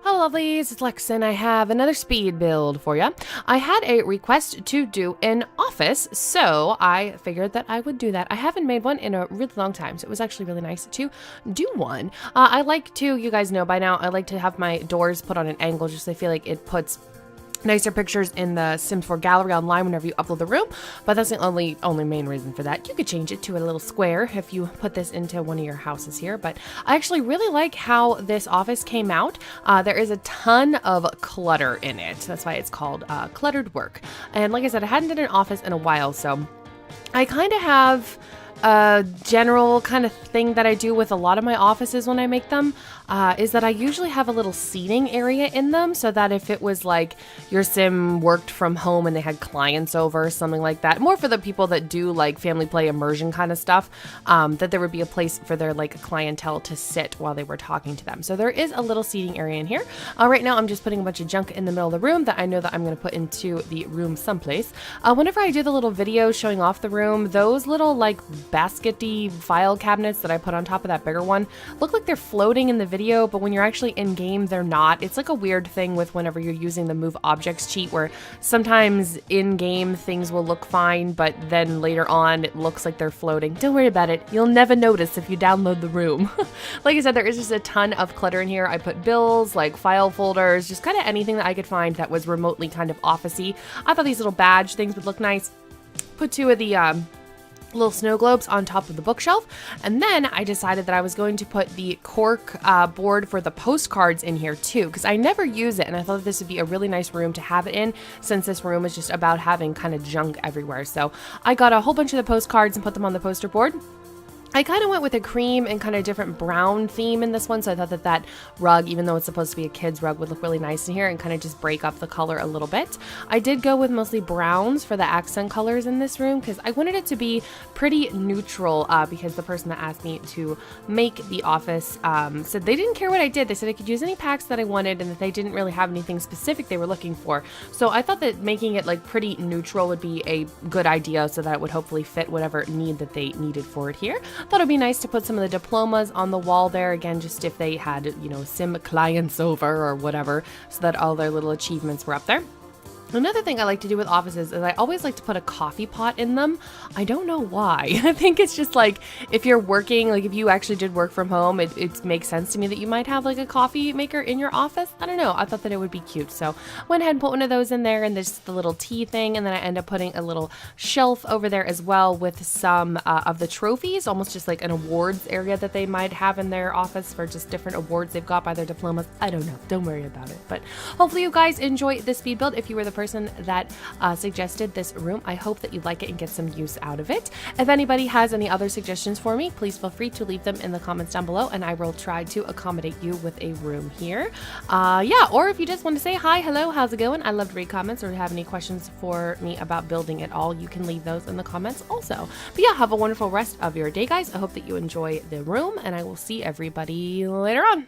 Hello lovelies, it's Lex and I have another speed build for you. I had a request to do an office, so I figured that I would do that. I haven't made one in a really long time, so it was actually really nice to do one. I like to, you guys know by now, I like to have my doors put on an angle just so I feel like it puts nicer pictures in the Sims 4 gallery online whenever you upload the room, but that's the only main reason for that. You could change it to a little square if you put this into one of your houses here, but I actually really like how this office came out. There is a ton of clutter in it. That's why it's called Cluttered Work. And like I said, I hadn't done an office in a while, so I kind of have a general kind of thing that I do with a lot of my offices when I make them, is that I usually have a little seating area in them so that if it was like your sim worked from home and they had clients over or something like that, more for the people that do like family play immersion kind of stuff, that there would be a place for their like clientele to sit while they were talking to them. So there is a little seating area in here. Right now I'm just putting a bunch of junk in the middle of the room that I know that I'm going to put into the room someplace. Whenever I do the little videos showing off the room, those little like baskety file cabinets that I put on top of that bigger one look like they're floating in the video, but when you're actually in game, they're not. It's like a weird thing with whenever you're using the move objects cheat, where sometimes in game things will look fine, but then later on it looks like they're floating. Don't worry about it. You'll never notice if you download the room. Like I said, there is just a ton of clutter in here. I put bills, like file folders, just kind of anything that I could find that was remotely kind of office-y. I thought these little badge things would look nice. Put two of the little snow globes on top of the bookshelf, and then I decided that I was going to put the cork board for the postcards in here too, because I never use it, and I thought this would be a really nice room to have it in, since this room is just about having kind of junk everywhere. So I got a whole bunch of the postcards and put them on the poster board. I kind of went with a cream and kind of different brown theme in this one, so I thought that that rug, even though it's supposed to be a kid's rug, would look really nice in here and kind of just break up the color a little bit. I did go with mostly browns for the accent colors in this room because I wanted it to be pretty neutral, because the person that asked me to make the office said they didn't care what I did. They said I could use any packs that I wanted and that they didn't really have anything specific they were looking for. So I thought that making it like pretty neutral would be a good idea so that it would hopefully fit whatever need that they needed for it here. Thought it'd be nice to put some of the diplomas on the wall there, again, just if they had, you know, sim clients over or whatever, so that all their little achievements were up there. Another thing I like to do with offices is I always like to put a coffee pot in them. I don't know why. I think it's just like if you're working, like if you actually did work from home, it makes sense to me that you might have like a coffee maker in your office. I don't know. I thought that it would be cute. So went ahead and put one of those in there, and there's the little tea thing. And then I end up putting a little shelf over there as well with some of the trophies, almost just like an awards area that they might have in their office for just different awards they've got by their diplomas. I don't know. Don't worry about it. But hopefully you guys enjoy this speed build. If you were the person that suggested this room, I hope that you like it and get some use out of it. If anybody has any other suggestions for me, please feel free to leave them in the comments down below, and I will try to accommodate you with a room here. Yeah, or if you just want to say hi, hello, how's it going? I love to read comments, or have any questions for me about building at all, you can leave those in the comments also. But yeah, have a wonderful rest of your day, guys. I hope that you enjoy the room, and I will see everybody later on.